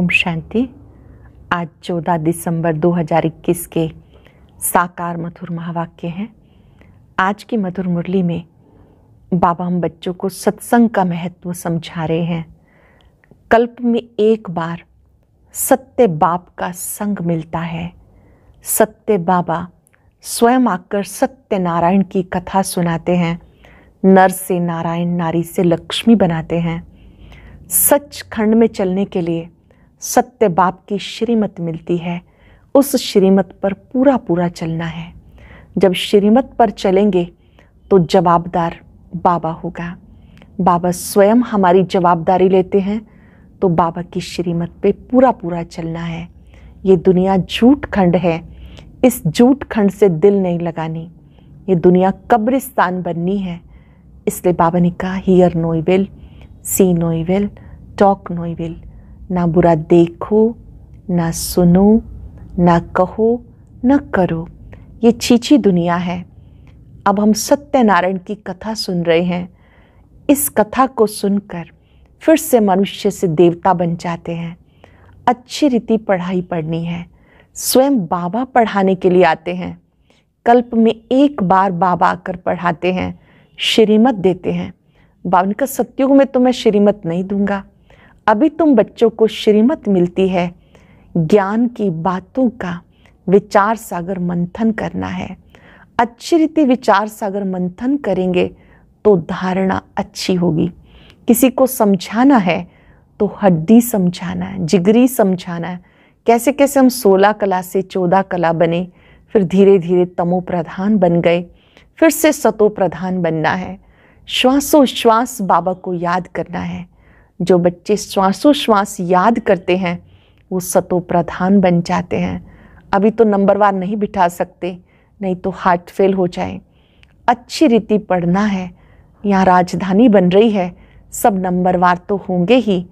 ओम शांति। आज 14 दिसंबर 2021 के साकार मधुर महावाक्य हैं। आज की मधुर मुरली में बाबा हम बच्चों को सत्संग का महत्व समझा रहे हैं। कल्प में एक बार सत्य बाप का संग मिलता है। सत्य बाबा स्वयं आकर सत्य नारायण की कथा सुनाते हैं। नर से नारायण, नारी से लक्ष्मी बनाते हैं। सच खंड में चलने के लिए सत्य बाप की श्रीमत मिलती है। उस श्रीमत पर पूरा पूरा चलना है। जब श्रीमत पर चलेंगे तो जवाबदार बाबा होगा। बाबा स्वयं हमारी जवाबदारी लेते हैं, तो बाबा की श्रीमत पे पूरा पूरा चलना है। ये दुनिया झूठ खंड है, इस झूठ खंड से दिल नहीं लगानी। ये दुनिया कब्रिस्तान बननी है। इसलिए बाबा ने कहा, hear no evil, see no evil, talk no evil. ना बुरा देखो, ना सुनो, ना कहो, ना करो। ये छीछी दुनिया है। अब हम सत्यनारायण की कथा सुन रहे हैं। इस कथा को सुनकर फिर से मनुष्य से देवता बन जाते हैं। अच्छी रीति पढ़ाई पढ़नी है। स्वयं बाबा पढ़ाने के लिए आते हैं। कल्प में एक बार बाबा आकर पढ़ाते हैं, श्रीमत देते हैं। बाबा ने कहा, सत्युग में तो मैं श्रीमत नहीं दूंगा। अभी तुम बच्चों को श्रीमत मिलती है, ज्ञान की बातों का विचार सागर मंथन करना है। अच्छी रीति विचार सागर मंथन करेंगे तो धारणा अच्छी होगी। किसी को समझाना है तो हड्डी समझाना है, जिगरी समझाना है। कैसे कैसे हम 16 कला से 14 कला बने, फिर धीरे धीरे तमो प्रधान बन गए, फिर से सतो प्रधान बनना है। श्वासोश्वास बाबा को याद करना है। जो बच्चे श्वासोश्वास याद करते हैं वो सतो प्रधान बन जाते हैं। अभी तो नंबरवार नहीं बिठा सकते, नहीं तो हार्ट फेल हो जाए। अच्छी रीति पढ़ना है। यहाँ राजधानी बन रही है, सब नंबरवार तो होंगे ही।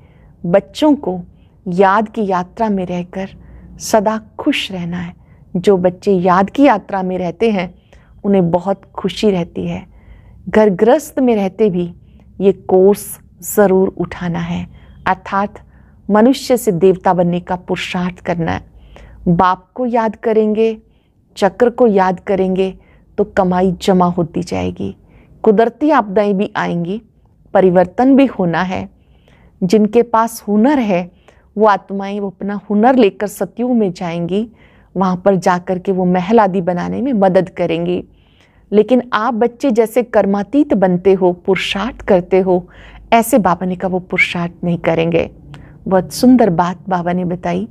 बच्चों को याद की यात्रा में रहकर सदा खुश रहना है। जो बच्चे याद की यात्रा में रहते हैं उन्हें बहुत खुशी रहती है। घर गृहस्थ में रहते भी ये कोर्स ज़रूर उठाना है, अर्थात मनुष्य से देवता बनने का पुरुषार्थ करना है। बाप को याद करेंगे, चक्र को याद करेंगे तो कमाई जमा होती जाएगी। कुदरती आपदाएं भी आएंगी, परिवर्तन भी होना है। जिनके पास हुनर है वो आत्माएं वो अपना हुनर लेकर सतयुग में जाएंगी। वहाँ पर जाकर के वो महल आदि बनाने में मदद करेंगी। लेकिन आप बच्चे जैसे कर्मातीत बनते हो, पुरुषार्थ करते हो, ऐसे बाबा ने कहा वो पुरुषार्थ नहीं करेंगे। बहुत सुंदर बात बाबा ने बताई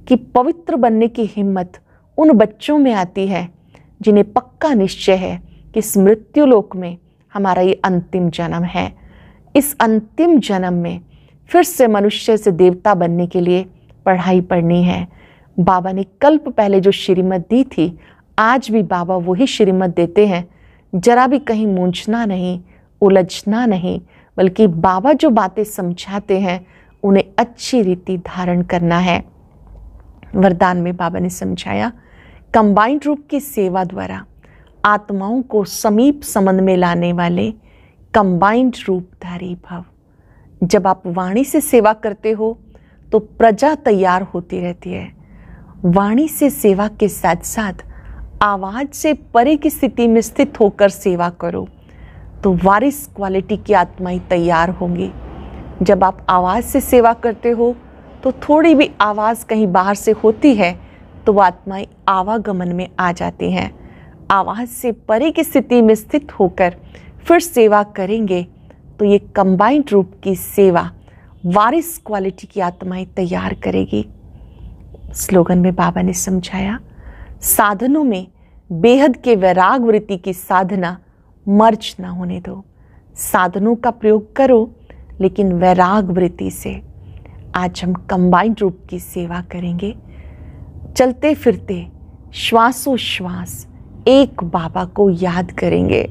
कि पवित्र बनने की हिम्मत उन बच्चों में आती है जिन्हें पक्का निश्चय है कि इस मृत्यु लोक में हमारा ये अंतिम जन्म है। इस अंतिम जन्म में फिर से मनुष्य से देवता बनने के लिए पढ़ाई पढ़नी है। बाबा ने कल्प पहले जो श्रीमत दी थी, आज भी बाबा वही श्रीमत देते हैं। जरा भी कहीं मूंझना नहीं, उलझना नहीं, बल्कि बाबा जो बातें समझाते हैं उन्हें अच्छी रीति धारण करना है। वरदान में बाबा ने समझाया, कंबाइंड रूप की सेवा द्वारा आत्माओं को समीप संबंध में लाने वाले कंबाइंड रूपधारी भव। जब आप वाणी से सेवा करते हो तो प्रजा तैयार होती रहती है। वाणी से सेवा के साथ साथ आवाज से परे की स्थिति में स्थित होकर सेवा करो तो वारिस क्वालिटी की आत्माएं तैयार होंगी। जब आप आवाज़ से सेवा करते हो तो थोड़ी भी आवाज़ कहीं बाहर से होती है तो वो आत्माएं आवागमन में आ जाती हैं। आवाज़ से परे की स्थिति में स्थित होकर फिर सेवा करेंगे तो ये कंबाइंड रूप की सेवा वारिस क्वालिटी की आत्माएं तैयार करेगी। स्लोगन में बाबा ने समझाया, साधनों में बेहद के वैराग वृत्ति की साधना मर्ज ना होने दो। साधनों का प्रयोग करो लेकिन वैराग वृत्ति से। आज हम कंबाइंड रूप की सेवा करेंगे। चलते फिरते श्वासोश्वास एक बाबा को याद करेंगे,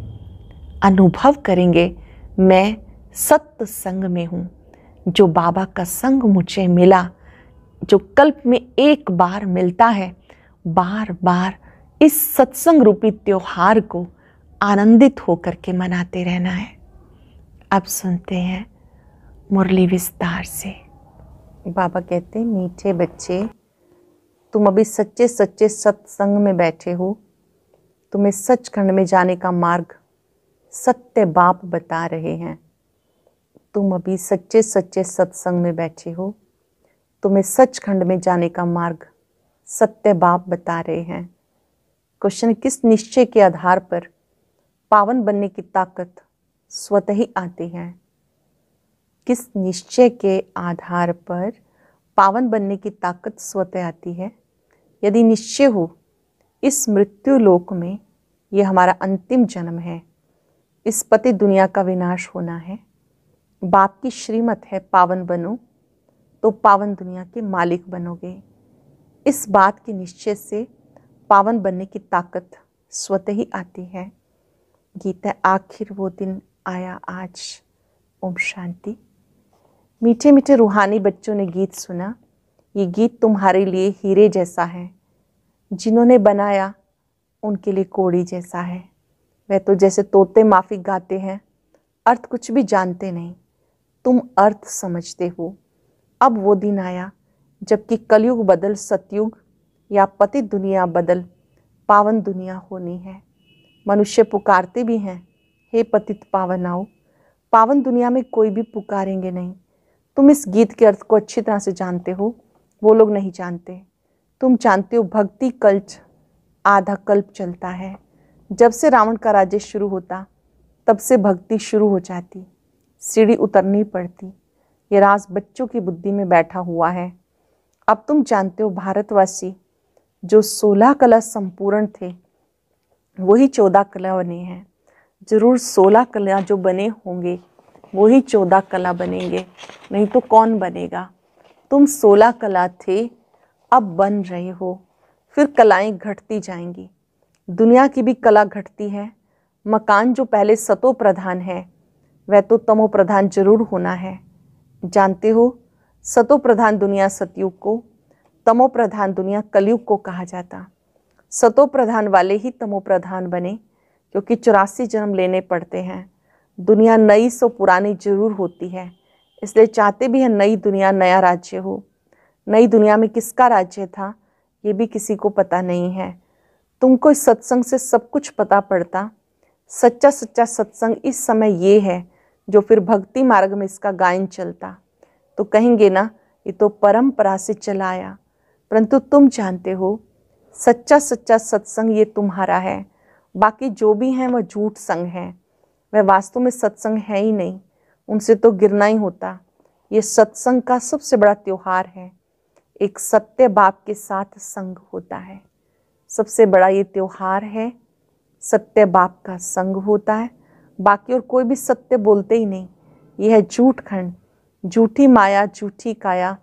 अनुभव करेंगे मैं सत्य संग में हूँ। जो बाबा का संग मुझे मिला, जो कल्प में एक बार मिलता है, बार बार इस सत्संग रूपी त्योहार को आनंदित होकर के मनाते रहना है। अब सुनते हैं मुरली विस्तार से। बाबा कहते हैं, मीठे बच्चे, तुम अभी सच्चे सच्चे सत्संग में बैठे हो। तुम्हें सचखंड में जाने का मार्ग सत्य बाप बता रहे हैं। तुम अभी सच्चे सच्चे सत्संग में बैठे हो। तुम्हें सचखंड में जाने का मार्ग सत्य बाप बता रहे हैं। क्वेश्चन, किस निश्चय के आधार पर पावन बनने की ताकत स्वतः ही आती है? किस निश्चय के आधार पर पावन बनने की ताकत स्वतः आती है? यदि निश्चय हो इस मृत्यु लोक में यह हमारा अंतिम जन्म है, इस पति दुनिया का विनाश होना है, बाप की श्रीमत है पावन बनो, तो पावन दुनिया के मालिक बनोगे। इस बात के निश्चय से पावन बनने की ताकत स्वतः ही आती है। गीता, आखिर वो दिन आया आज। ओम शांति। मीठे मीठे रूहानी बच्चों ने गीत सुना। ये गीत तुम्हारे लिए हीरे जैसा है। जिन्होंने बनाया उनके लिए कोड़ी जैसा है। वह तो जैसे तोते माफी गाते हैं, अर्थ कुछ भी जानते नहीं, तुम अर्थ समझते हो। अब वो दिन आया जबकि कलयुग बदल सतयुग या पतित दुनिया बदल पावन दुनिया होनी है। मनुष्य पुकारते भी हैं, हे पतित पावन आओ। पावन दुनिया में कोई भी पुकारेंगे नहीं। तुम इस गीत के अर्थ को अच्छी तरह से जानते हो, वो लोग नहीं जानते। तुम जानते हो भक्ति कल्च आधा कल्प चलता है। जब से रावण का राज्य शुरू होता तब से भक्ति शुरू हो जाती, सीढ़ी उतरनी पड़ती। ये राज बच्चों की बुद्धि में बैठा हुआ है। अब तुम जानते हो भारतवासी जो 16 कला संपूर्ण थे वही 14 कला बने हैं। जरूर 16 कला जो बने होंगे वही 14 कला बनेंगे, नहीं तो कौन बनेगा। तुम 16 कला थे, अब बन रहे हो, फिर कलाएं घटती जाएंगी। दुनिया की भी कला घटती है। मकान जो पहले सतो प्रधान है वह तो तमो प्रधान जरूर होना है। जानते हो, सतो प्रधान दुनिया सतयुग को, तमो प्रधान दुनिया कलयुग को कहा जाता। सतो प्रधान वाले ही तमो प्रधान बने, क्योंकि 84 जन्म लेने पड़ते हैं। दुनिया नई सो पुरानी जरूर होती है, इसलिए चाहते भी हैं नई दुनिया नया राज्य हो। नई दुनिया में किसका राज्य था ये भी किसी को पता नहीं है। तुमको इस सत्संग से सब कुछ पता पड़ता। सच्चा सच्चा सत्संग इस समय ये है जो फिर भक्ति मार्ग में इसका गायन चलता तो कहेंगे ना, ये तो परंपरा से चला आया। परंतु तुम जानते हो सच्चा सच्चा सत्संग ये तुम्हारा है। बाकी जो भी हैं वह झूठ संग है, वह वास्तव में सत्संग है ही नहीं, उनसे तो गिरना ही होता। ये सत्संग का सबसे बड़ा त्योहार है। एक सत्य बाप के साथ संग होता है, सबसे बड़ा ये त्योहार है। सत्य बाप का संग होता है, बाकी और कोई भी सत्य बोलते ही नहीं। यह है झूठ खंड, झूठी माया, झूठी काया,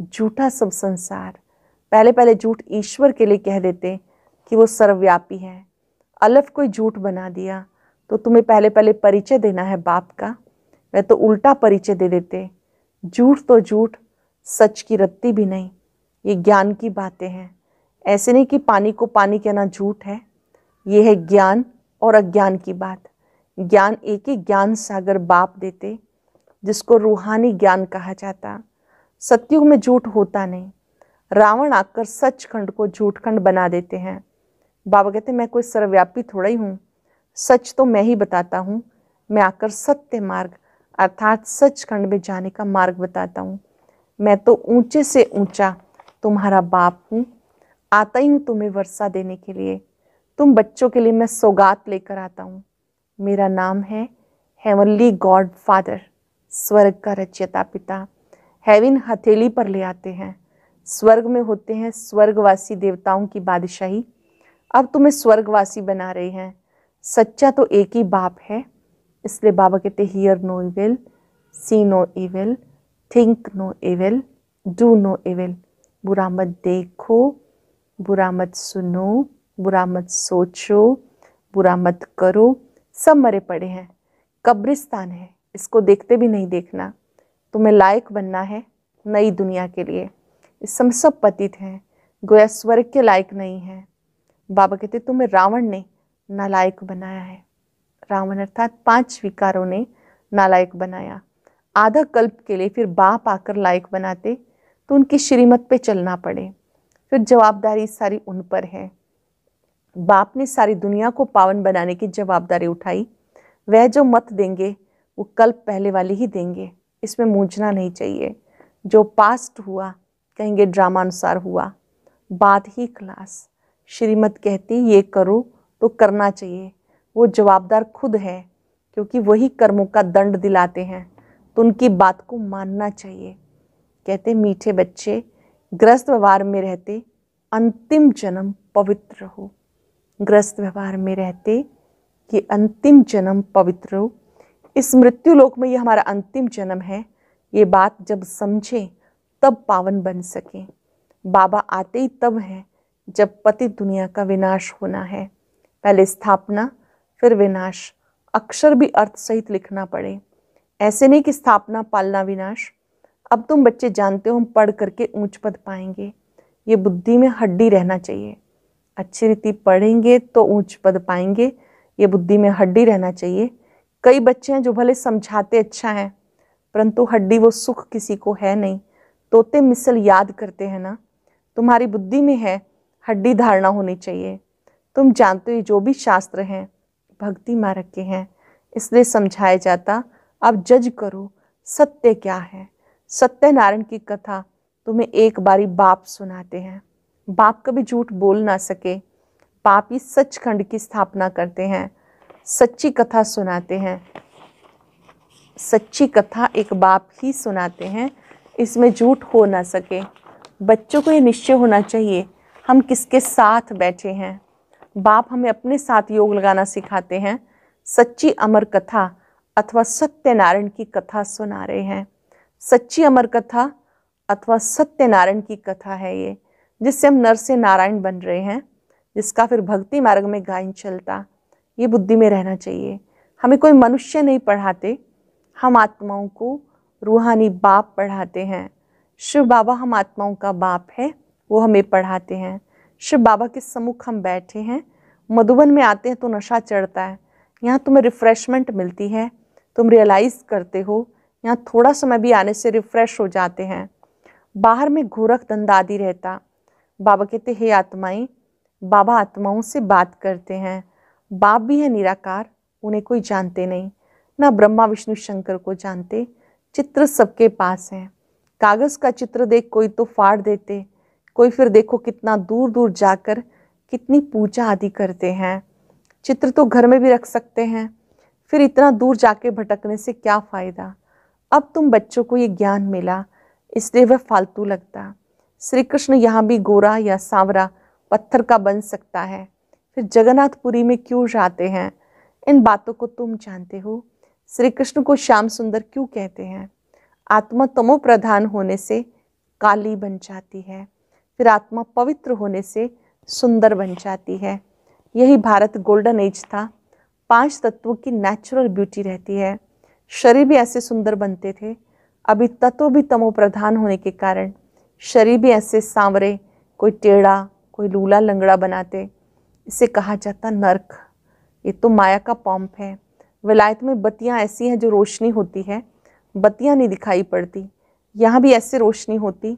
झूठा सब संसार। पहले पहले झूठ ईश्वर के लिए कह देते कि वो सर्वव्यापी है। अलफ कोई झूठ बना दिया तो तुम्हें पहले पहले परिचय देना है बाप का, वह तो उल्टा परिचय दे देते। झूठ तो झूठ, सच की रत्ती भी नहीं। ये ज्ञान की बातें हैं। ऐसे नहीं कि पानी को पानी कहना झूठ है। ये है ज्ञान और अज्ञान की बात। ज्ञान एक ही ज्ञान सागर बाप देते, जिसको रूहानी ज्ञान कहा जाता। सतयुग में झूठ होता नहीं। रावण आकर सचखंड को झूठखंड बना देते हैं। बाबा कहते मैं कोई सर्वव्यापी थोड़ा ही हूँ, सच तो मैं ही बताता हूँ। मैं आकर सत्य मार्ग अर्थात सचखंड में जाने का मार्ग बताता हूँ। मैं तो ऊंचे से ऊंचा तुम्हारा बाप हूँ, आता ही हूँ तुम्हें वर्षा देने के लिए। तुम बच्चों के लिए मैं सौगात लेकर आता हूँ। मेरा नाम है हेवनली गॉड फादर, स्वर्ग का रचयिता पिता। हेवन हथेली पर ले आते हैं। स्वर्ग में होते हैं स्वर्गवासी देवताओं की बादशाही, अब तुम्हें स्वर्गवासी बना रहे हैं। सच्चा तो एक ही बाप है, इसलिए बाबा कहते hear no evil, see no evil, think no evil, do no evil. बुरा मत देखो, बुरा मत सुनो, बुरा मत सोचो, बुरा मत करो। सब मरे पड़े हैं, कब्रिस्तान है, इसको देखते भी नहीं देखना। तुम्हें लायक बनना है नई दुनिया के लिए। इस समय सब पतित हैं, गोया स्वर्ग के लायक नहीं है। बाबा कहते तुम्हें रावण ने नालायक बनाया है। रावण अर्थात 5 विकारों ने नालायक बनाया। आधा कल्प के लिए फिर बाप आकर लायक बनाते तो उनकी श्रीमत पे चलना पड़े, फिर जवाबदारी सारी उन पर है। बाप ने सारी दुनिया को पावन बनाने की जवाबदारी उठाई, वह जो मत देंगे वो कल पहले वाली ही देंगे, इसमें मूंझना नहीं चाहिए। जो पास्ट हुआ कहेंगे ड्रामा अनुसार हुआ, बात ही क्लास। श्रीमत कहती ये करो तो करना चाहिए, वो जवाबदार खुद है क्योंकि वही कर्मों का दंड दिलाते हैं, तो उनकी बात को मानना चाहिए। कहते मीठे बच्चे गृहस्थ व्यवहार में रहते अंतिम जन्म पवित्र हो। गृहस्थ व्यवहार में रहते कि अंतिम जन्म पवित्र हो। इस मृत्यु लोक में ये हमारा अंतिम जन्म है, ये बात जब समझें तब पावन बन सके। बाबा आते ही तब है जब पतित दुनिया का विनाश होना है। पहले स्थापना फिर विनाश, अक्षर भी अर्थ सहित लिखना पड़े। ऐसे नहीं कि स्थापना पालना विनाश। अब तुम बच्चे जानते हो हम पढ़ करके ऊंच पद पाएंगे, ये बुद्धि में हड्डी रहना चाहिए। अच्छी रीति पढ़ेंगे तो ऊंच पद पाएंगे, ये बुद्धि में हड्डी रहना चाहिए। कई बच्चे हैं जो भले समझाते अच्छा है परंतु हड्डी वो सुख किसी को है नहीं। तोते मिसल याद करते हैं ना, तुम्हारी बुद्धि में है हड्डी धारणा होनी चाहिए। तुम जानते हो जो भी शास्त्र हैं भक्ति मार्ग के हैं, इसलिए समझाया जाता। अब जज करो सत्य क्या है। सत्यनारायण की कथा तुम्हें एक बारी बाप सुनाते हैं। बाप कभी झूठ बोल ना सके, बाप ही सचखंड की स्थापना करते हैं, सच्ची कथा सुनाते हैं। सच्ची कथा एक बाप ही सुनाते हैं, इसमें झूठ हो ना सके। बच्चों को ये निश्चय होना चाहिए हम किसके साथ बैठे हैं। बाप हमें अपने साथ योग लगाना सिखाते हैं। सच्ची अमर कथा अथवा सत्यनारायण की कथा सुना रहे हैं। सच्ची अमर कथा अथवा सत्यनारायण की कथा है ये, जिससे हम नर से नारायण बन रहे हैं, जिसका फिर भक्ति मार्ग में गायन चलता। ये बुद्धि में रहना चाहिए। हमें कोई मनुष्य नहीं पढ़ाते, हम आत्माओं को रूहानी बाप पढ़ाते हैं। शिव बाबा हम आत्माओं का बाप है, वो हमें पढ़ाते हैं। शिव बाबा के सम्मुख हम बैठे हैं। मधुबन में आते हैं तो नशा चढ़ता है, यहाँ तुम्हें रिफ्रेशमेंट मिलती है, तुम रियलाइज करते हो। यहाँ थोड़ा समय भी आने से रिफ्रेश हो जाते हैं। बाहर में घोरख धंधादी रहता। बाबा कहते हे आत्माएं, बाबा आत्माओं से बात करते हैं। बाप भी है निराकार, उन्हें कोई जानते नहीं, ना ब्रह्मा विष्णु शंकर को जानते। चित्र सबके पास है। कागज का चित्र देख कोई तो फाड़ देते, कोई फिर देखो कितना दूर दूर जाकर कितनी पूजा आदि करते हैं। चित्र तो घर में भी रख सकते हैं, फिर इतना दूर जाके भटकने से क्या फायदा। अब तुम बच्चों को ये ज्ञान मिला, इसलिए वह फालतू लगता। श्री कृष्ण यहाँ भी गोरा या सांवरा पत्थर का बन सकता है, फिर जगन्नाथपुरी में क्यों जाते हैं। इन बातों को तुम जानते हो। श्री कृष्ण को श्याम सुंदर क्यों कहते हैं। आत्मा तमो प्रधान होने से काली बन जाती है, फिर आत्मा पवित्र होने से सुंदर बन जाती है। यही भारत गोल्डन एज था। 5 तत्वों की नेचुरल ब्यूटी रहती है। शरीर भी ऐसे सुंदर बनते थे। अभी तत्व भी तमो प्रधान होने के कारण शरीर भी ऐसे सांवरे, कोई टेढ़ा, कोई लूला लंगड़ा बनाते। इसे कहा जाता नर्क। ये तो माया का पंप है। विलायत में बत्तियां ऐसी हैं जो रोशनी होती है, बत्तियां नहीं दिखाई पड़ती। यहाँ भी ऐसे रोशनी होती।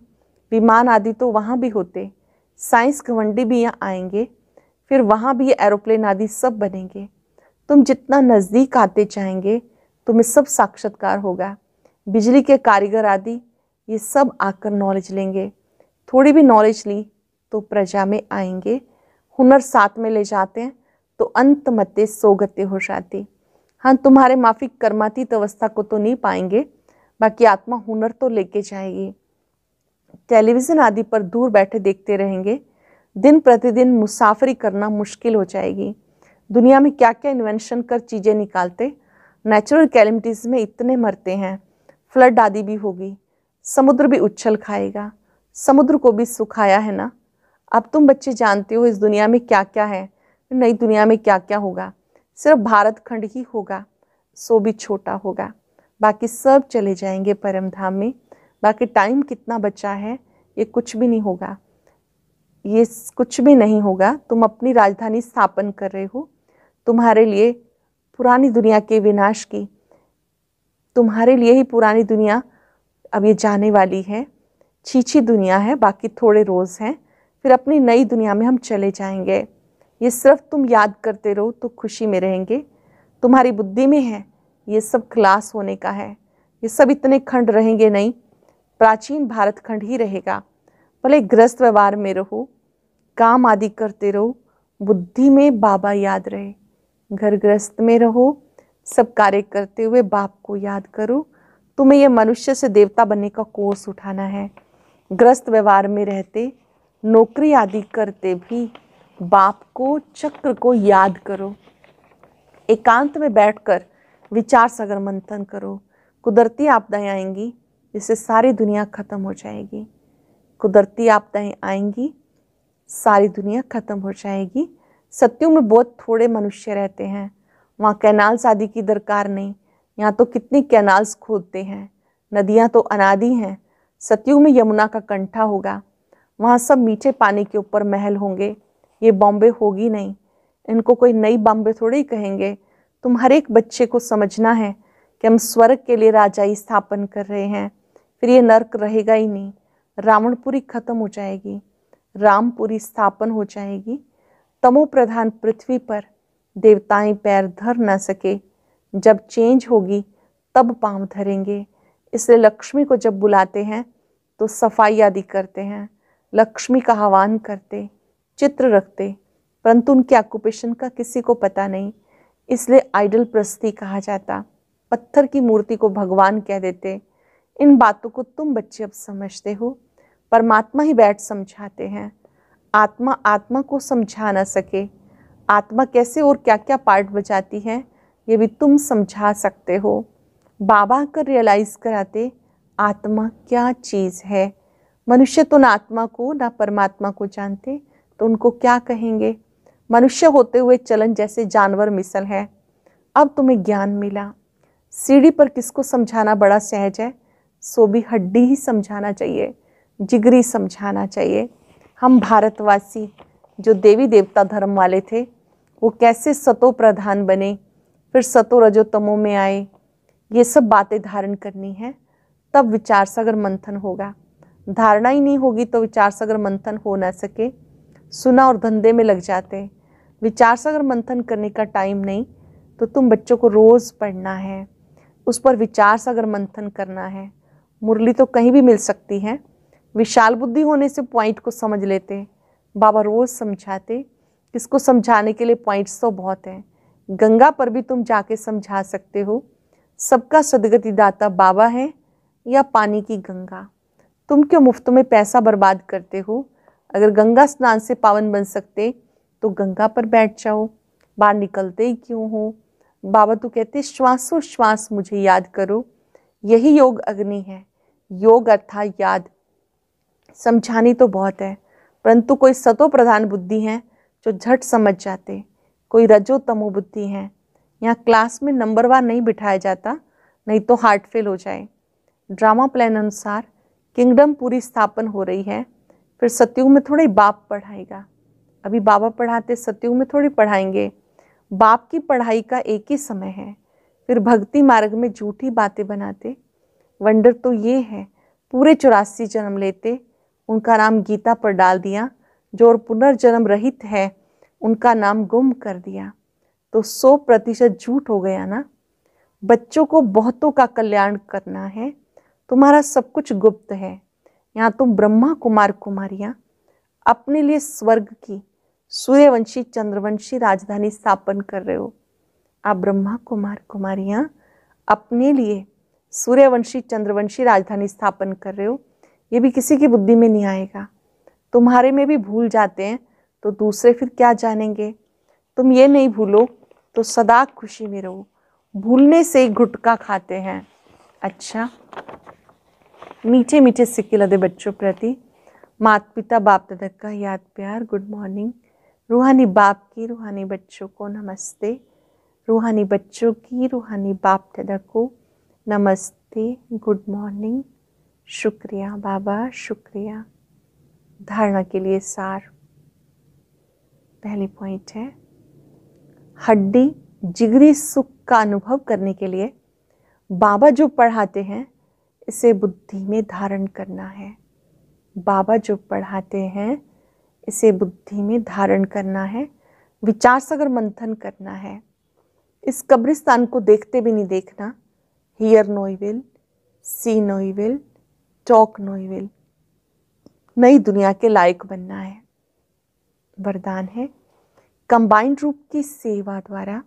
विमान आदि तो वहाँ भी होते। साइंस घमंडी भी यहाँ आएंगे, फिर वहाँ भी ये एरोप्लेन आदि सब बनेंगे। तुम जितना नज़दीक आते जाएंगे तुम्हें सब साक्षात्कार होगा। बिजली के कारीगर आदि ये सब आकर नॉलेज लेंगे। थोड़ी भी नॉलेज ली तो प्रजा में आएंगे। हुनर साथ में ले जाते हैं तो अंत मते सोगते हो जाती। हाँ, तुम्हारे माफिक कर्मातीत अवस्था को तो नहीं पाएंगे, बाकी आत्मा हुनर तो लेके जाएगी। टेलीविज़न आदि पर दूर बैठे देखते रहेंगे। दिन प्रतिदिन मुसाफरी करना मुश्किल हो जाएगी। दुनिया में क्या क्या इन्वेंशन कर चीज़ें निकालते। नेचुरल कैलेमिटीज़ में इतने मरते हैं। फ्लड आदि भी होगी, समुद्र भी उछल खाएगा। समुद्र को भी सुखाया है ना। अब तुम बच्चे जानते हो इस दुनिया में क्या क्या है, नई दुनिया में क्या क्या होगा। सिर्फ भारत खंड ही होगा, सो भी छोटा होगा, बाकी सब चले जाएंगे परम धाम में। बाकी टाइम कितना बचा है ये कुछ भी नहीं होगा, ये कुछ भी नहीं होगा। तुम अपनी राजधानी स्थापन कर रहे हो। तुम्हारे लिए पुरानी दुनिया के विनाश की, तुम्हारे लिए ही पुरानी दुनिया अब ये जाने वाली है। छीछी दुनिया है, बाकी थोड़े रोज़ हैं, फिर अपनी नई दुनिया में हम चले जाएंगे। ये सिर्फ तुम याद करते रहो तो खुशी में रहेंगे। तुम्हारी बुद्धि में है ये सब क्लास होने का है, ये सब इतने खंड रहेंगे नहीं, प्राचीन भारत खंड ही रहेगा। भले गृहस्थ व्यवहार में रहो, काम आदि करते रहो, बुद्धि में बाबा याद रहे। घर गृहस्थ में रहो, सब कार्य करते हुए बाप को याद करो। तुम्हें यह मनुष्य से देवता बनने का कोर्स उठाना है। गृहस्थ व्यवहार में रहते, नौकरी आदि करते भी बाप को, चक्र को याद करो। एकांत में बैठकर विचार सागर मंथन करो। कुदरती आपदाएं आएंगी जिससे सारी दुनिया खत्म हो जाएगी। कुदरती आपदाएं आएंगी, सारी दुनिया खत्म हो जाएगी। सत्युग में बहुत थोड़े मनुष्य रहते हैं, वहाँ कैनाल्स आदि की दरकार नहीं। यहाँ तो कितनी कैनाल्स खोदते हैं, नदियाँ तो अनादि हैं। सतयुग में यमुना का कंठा होगा, वहाँ सब मीठे पानी के ऊपर महल होंगे। ये बॉम्बे होगी नहीं, इनको कोई नई बॉम्बे थोड़ी ही कहेंगे। तुम हर एक बच्चे को समझना है कि हम स्वर्ग के लिए राजाई स्थापन कर रहे हैं, फिर ये नर्क रहेगा ही नहीं। रावणपुरी खत्म हो जाएगी, रामपुरी स्थापन हो जाएगी। तमो प्रधान पृथ्वी पर देवताएं पैर धर न सके, जब चेंज होगी तब पांव धरेंगे। इसलिए लक्ष्मी को जब बुलाते हैं तो सफाई आदि करते हैं, लक्ष्मी का आह्वान करते, चित्र रखते, परंतु उनके ऑक्यूपेशन का किसी को पता नहीं, इसलिए आइडल प्रस्ती कहा जाता। पत्थर की मूर्ति को भगवान कह देते। इन बातों को तुम बच्चे अब समझते हो, परमात्मा ही बैठ समझाते हैं। आत्मा आत्मा को समझा न सके, आत्मा कैसे और क्या क्या पार्ट बजाती है ये भी तुम समझा सकते हो। बाबा कर रियलाइज कराते आत्मा क्या चीज़ है। मनुष्य तो ना आत्मा को ना परमात्मा को जानते, तो उनको क्या कहेंगे। मनुष्य होते हुए चलन जैसे जानवर मिसल है। अब तुम्हें ज्ञान मिला। सीढ़ी पर किसको समझाना बड़ा सहज है, सो भी हड्डी ही समझाना चाहिए, जिगरी समझाना चाहिए। हम भारतवासी जो देवी देवता धर्म वाले थे, वो कैसे सतो प्रधान बने, फिर सतो रजो तमो में आए, ये सब बातें धारण करनी है, तब विचार सागर मंथन होगा। धारणा ही नहीं होगी तो विचार सागर मंथन हो ना सके। सुना और धंधे में लग जाते, विचार सागर मंथन करने का टाइम नहीं। तो तुम बच्चों को रोज़ पढ़ना है, उस पर विचार सागर मंथन करना है। मुरली तो कहीं भी मिल सकती है, विशाल बुद्धि होने से पॉइंट को समझ लेते। बाबा रोज़ समझाते, इसको समझाने के लिए पॉइंट्स तो बहुत हैं। गंगा पर भी तुम जाके समझा सकते हो। सबका सदगति दाता बाबा है या पानी की गंगा। तुम क्यों मुफ्त में पैसा बर्बाद करते हो। अगर गंगा स्नान से पावन बन सकते तो गंगा पर बैठ जाओ, बाहर निकलते ही क्यों हो। बाबा तो कहते श्वासों श्वास मुझे याद करो, यही योग अग्नि है। योग अर्थात याद। समझानी तो बहुत है, परंतु कोई सतो प्रधान बुद्धि है जो झट समझ जाते, कोई रजो तमो बुद्धि है। यहाँ क्लास में नंबरवार नहीं बिठाया जाता, नहीं तो हार्ट फेल हो जाए। ड्रामा प्लान अनुसार किंगडम पूरी स्थापन हो रही है, फिर सतयुग में थोड़ी बाप पढ़ाएगा। अभी बाबा पढ़ाते, सतयुग में थोड़ी पढ़ाएंगे। बाप की पढ़ाई का एक ही समय है, फिर भक्ति मार्ग में झूठी बातें बनाते। वंडर तो ये है, पूरे 84 जन्म लेते, उनका नाम गीता पर डाल दिया। जो और पुनर्जन्म रहित है उनका नाम गुम कर दिया, तो 100% झूठ हो गया ना। बच्चों को बहुतों का कल्याण करना है, तुम्हारा सब कुछ गुप्त है। यहाँ तुम ब्रह्मा कुमार कुमारियाँ अपने लिए स्वर्ग की सूर्यवंशी चंद्रवंशी राजधानी स्थापन कर रहे हो। आप ब्रह्मा कुमार कुमारियाँ अपने लिए सूर्यवंशी चंद्रवंशी राजधानी स्थापन कर रहे हो। ये भी किसी की बुद्धि में नहीं आएगा। तुम्हारे में भी भूल जाते हैं तो दूसरे फिर क्या जानेंगे। तुम ये नहीं भूलो तो सदा खुशी में रहो। भूलने से ही गुटखा खाते हैं। अच्छा, मीठे मीठे सिक्के लदे बच्चों प्रति माता पिता बाप दादा का याद प्यार। Good morning. रूहानी बाप की रूहानी बच्चों को नमस्ते। रूहानी बच्चों की रूहानी बाप दादा को नमस्ते, गुड मॉर्निंग। शुक्रिया बाबा, शुक्रिया। धारणा के लिए सार। पहली पॉइंट है, हड्डी जिगरी सुख का अनुभव करने के लिए बाबा जो पढ़ाते हैं इसे बुद्धि में धारण करना है। बाबा जो पढ़ाते हैं इसे बुद्धि में धारण करना है, विचार सागर मंथन करना है। इस कब्रिस्तान को देखते भी नहीं देखना। Hear no evil, see no evil, talk no evil. नई दुनिया के लायक बनना है। वरदान है, कंबाइंड रूप की सेवा द्वारा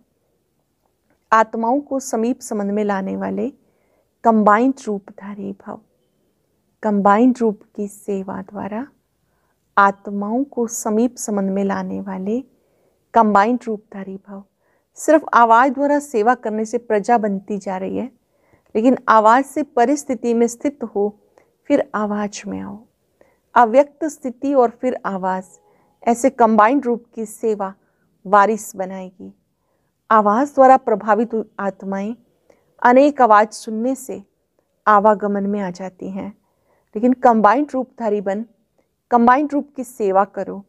आत्माओं को समीप संबंध में लाने वाले कंबाइंड रूपधारी भव। कंबाइंड रूप की सेवा द्वारा आत्माओं को समीप संबंध में लाने वाले कंबाइंड रूपधारी भव। सिर्फ आवाज द्वारा सेवा करने से प्रजा बनती जा रही है, लेकिन आवाज से परिस्थिति में स्थित हो, फिर आवाज में आओ। अव्यक्त स्थिति और फिर आवाज, ऐसे कंबाइंड रूप की सेवा वारिस बनाएगी। आवाज द्वारा प्रभावित आत्माएं अनेक आवाज सुनने से आवागमन में आ जाती हैं, लेकिन कंबाइंड रूपधारी बन कंबाइंड रूप की सेवा करो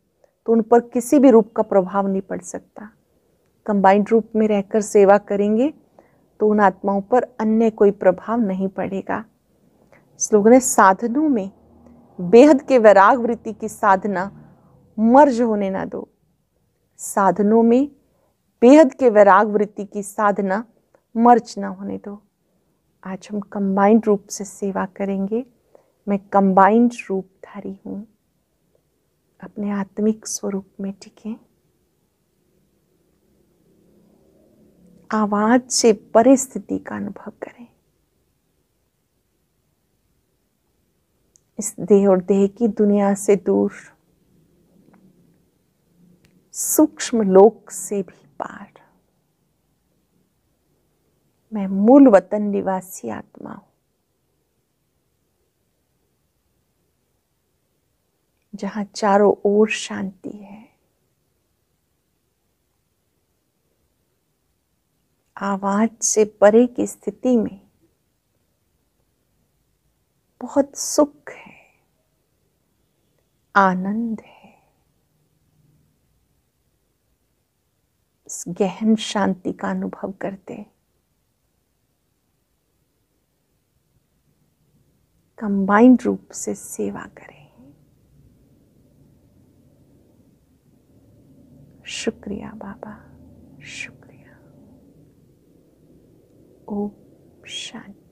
तो उन पर किसी भी रूप का प्रभाव नहीं पड़ सकता। कंबाइंड रूप में रहकर सेवा करेंगे तो उन आत्माओं पर अन्य कोई प्रभाव नहीं पड़ेगा। श्लोक ने, साधनों में बेहद के वैराग वृत्ति की साधना मर्ज होने ना दो। साधनों में बेहद के वैराग वृत्ति की साधना मर्ज ना होने दो। आज हम कंबाइंड रूप से सेवा करेंगे। मैं कंबाइंड रूपधारी हूँ। अपने आत्मिक स्वरूप में टिकें। आवाज से परिस्थिति का अनुभव करें। इस देह और देह की दुनिया से दूर, सूक्ष्म लोक से भी पार मैं मूल वतन निवासी आत्मा हूं, जहां चारों ओर शांति है। आवाज से परे की स्थिति में बहुत सुख है, आनंद है। इस गहन शांति का अनुभव करते कंबाइंड रूप से सेवा करें। शुक्रिया बाबा, शुक्रिया। ओम शांति।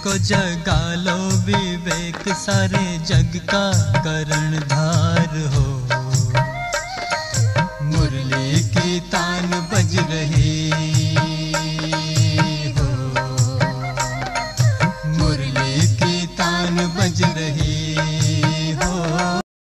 को जगा लो विवेक, सारे जग का करणधार हो।